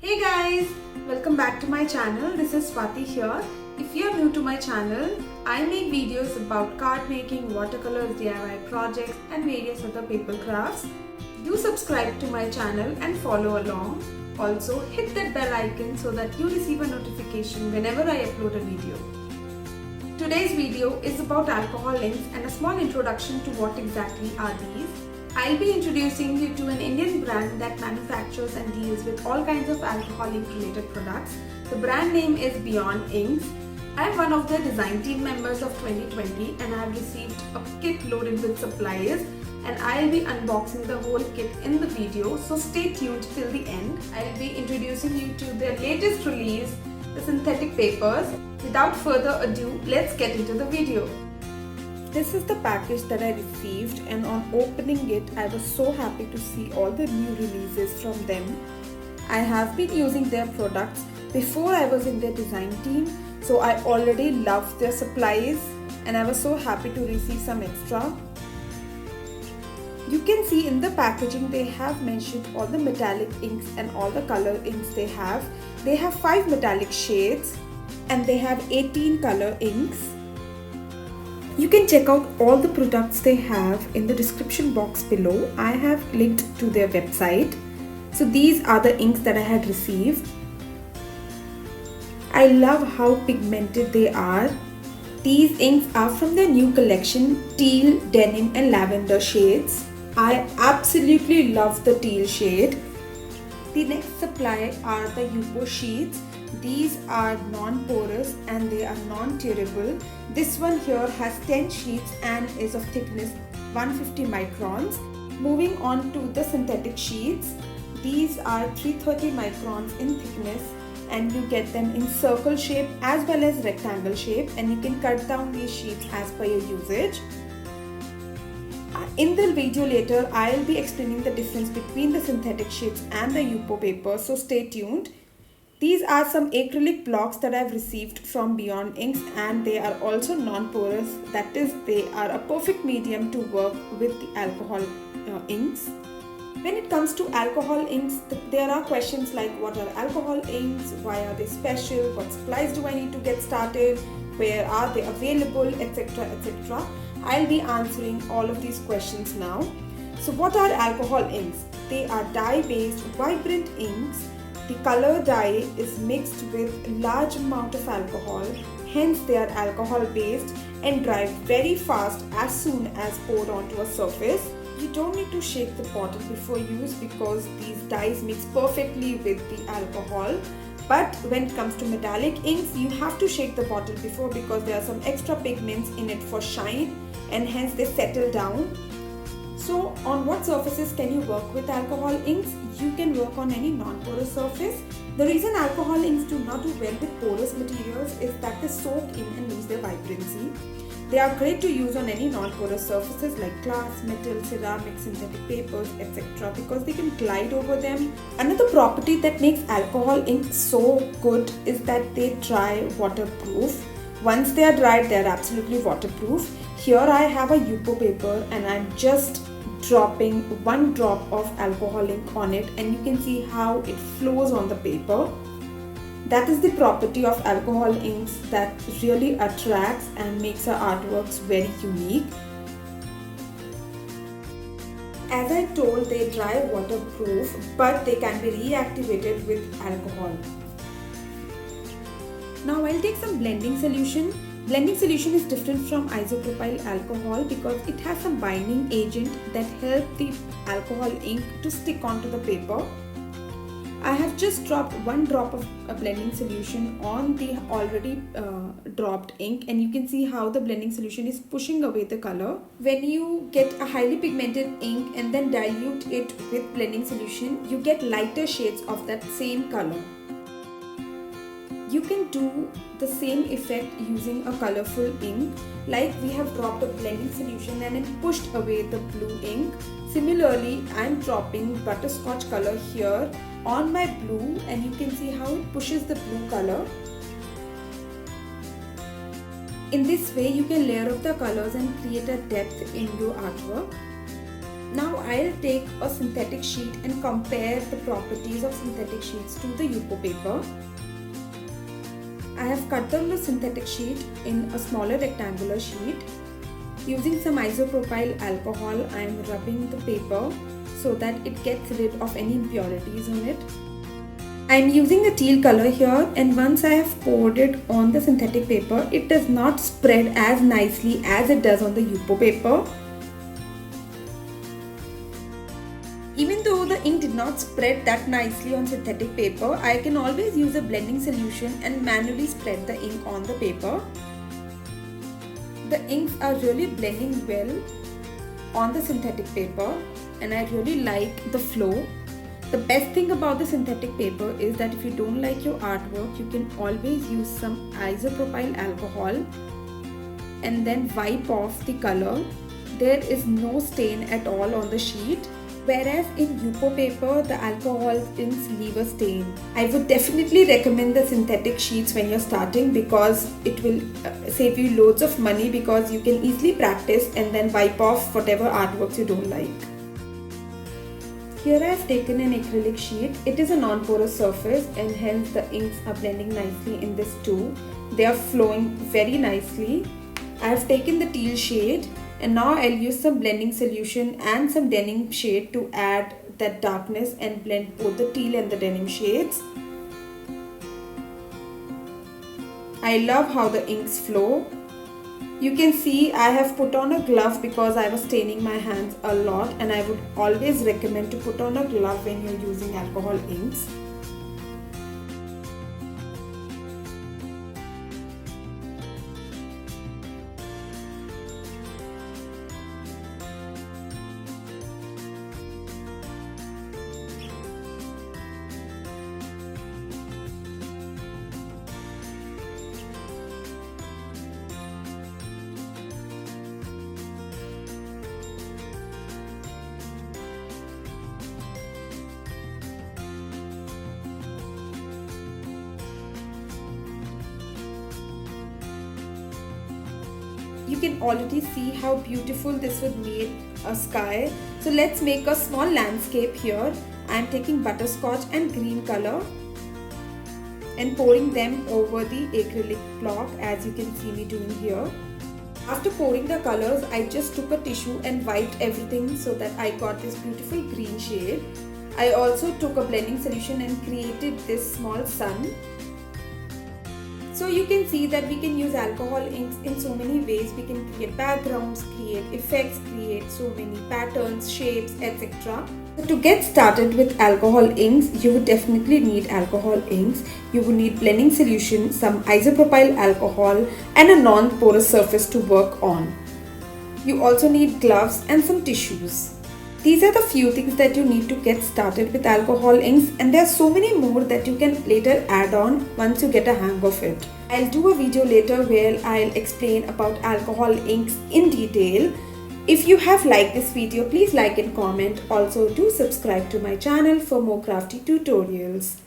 Hey guys, welcome back to my channel. This is Swati here. If you are new to my channel, I make videos about card making, watercolors, DIY projects and various other paper crafts. Do subscribe to my channel and follow along. Also hit that bell icon so that you receive a notification whenever I upload a video. Today's video is about alcohol inks and a small introduction to what exactly are these. I'll be introducing you to an Indian brand that manufactures and deals with all kinds of alcohol ink related products. The brand name is Beyond Inks. I'm one of the design team members of 2020 and I have received a kit loaded with supplies and I'll be unboxing the whole kit in the video, so stay tuned till the end. I'll be introducing you to their latest release, the synthetic papers. Without further ado, let's get into the video. This is the package that I received, and on opening it, I was so happy to see all the new releases from them. I have been using their products before I was in their design team, so I already loved their supplies and I was so happy to receive some extra. You can see in the packaging they have mentioned all the metallic inks and all the color inks they have. They have 5 metallic shades and they have 18 color inks. You can check out all the products they have in the description box below. I have linked to their website. So these are the inks that I had received. I love how pigmented they are. These inks are from their new collection, teal, denim and lavender shades. I absolutely love the teal shade. The next supply are the Yupo sheets. These are non-porous and they are non-tearable. This one here has 10 sheets and is of thickness 150 microns. Moving on to the synthetic sheets. These are 330 microns in thickness and you get them in circle shape as well as rectangle shape, and you can cut down these sheets as per your usage. In the video later, I'll be explaining the difference between the synthetic sheets and the Yupo paper, so stay tuned. These are some acrylic blocks that I've received from Beyond Inks and they are also non-porous. That is, they are a perfect medium to work with the alcohol inks. When it comes to alcohol inks, there are questions like what are alcohol inks, why are they special, what supplies do I need to get started, where are they available, etc, etc. I'll be answering all of these questions now. So what are alcohol inks? They are dye-based vibrant inks. The color dye is mixed with a large amount of alcohol, hence they are alcohol based and dry very fast as soon as poured onto a surface. You don't need to shake the bottle before use because these dyes mix perfectly with the alcohol. But when it comes to metallic inks, you have to shake the bottle before because there are some extra pigments in it for shine and hence they settle down. So on what surfaces can you work with alcohol inks? You can work on any non-porous surface. The reason alcohol inks do not do well with porous materials is that they soak in and lose their vibrancy. They are great to use on any non-porous surfaces like glass, metal, ceramic, synthetic papers, etc. because they can glide over them. Another property that makes alcohol ink so good is that they dry waterproof. Once they are dried, they are absolutely waterproof. Here I have a Yupo paper and I'm just dropping 1 drop of alcohol ink on it and you can see how it flows on the paper. That is the property of alcohol inks that really attracts and makes our artworks very unique. As I told, they dry waterproof but they can be reactivated with alcohol. Now I'll take some blending solution. Blending solution is different from isopropyl alcohol because it has some binding agent that help the alcohol ink to stick onto the paper. I have just dropped 1 drop of a blending solution on the already dropped ink and you can see how the blending solution is pushing away the color. When you get a highly pigmented ink and then dilute it with blending solution, you get lighter shades of that same color. You can do the same effect using a colorful ink, like we have dropped a blending solution and it pushed away the blue ink. Similarly, I am dropping butterscotch color here on my blue and you can see how it pushes the blue color. In this way, you can layer up the colors and create a depth in your artwork. Now I'll take a synthetic sheet and compare the properties of synthetic sheets to the Yupo paper. I have cut down the synthetic sheet in a smaller rectangular sheet. Using some isopropyl alcohol, I am rubbing the paper so that it gets rid of any impurities on it. I am using a teal color here, and once I have poured it on the synthetic paper, it does not spread as nicely as it does on the Yupo paper. Even though the ink did not spread that nicely on synthetic paper, I can always use a blending solution and manually spread the ink on the paper. The inks are really blending well on the synthetic paper, and I really like the flow. The best thing about the synthetic paper is that if you don't like your artwork, you can always use some isopropyl alcohol and then wipe off the color. There is no stain at all on the sheet. Whereas in Yupo paper, the alcohol tints leave a stain. I would definitely recommend the synthetic sheets when you're starting because it will save you loads of money, because you can easily practice and then wipe off whatever artworks you don't like. Here I have taken an acrylic sheet. It is a non-porous surface and hence the inks are blending nicely in this too. They are flowing very nicely. I have taken the teal shade. And now I'll use some blending solution and some denim shade to add that darkness and blend both the teal and the denim shades. I love how the inks flow. You can see I have put on a glove because I was staining my hands a lot, and I would always recommend to put on a glove when you're using alcohol inks. You can already see how beautiful this would make a sky. So let's make a small landscape here. I am taking butterscotch and green color and pouring them over the acrylic block, as you can see me doing here. After pouring the colors, I just took a tissue and wiped everything so that I got this beautiful green shade. I also took a blending solution and created this small sun. So you can see that we can use alcohol inks in so many ways. We can create backgrounds, create effects, create so many patterns, shapes, etc. So to get started with alcohol inks, you would definitely need alcohol inks. You would need blending solution, some isopropyl alcohol, and a non-porous surface to work on. You also need gloves and some tissues. These are the few things that you need to get started with alcohol inks, and there are so many more that you can later add on once you get a hang of it. I'll do a video later where I'll explain about alcohol inks in detail. If you have liked this video, please like and comment. Also do subscribe to my channel for more crafty tutorials.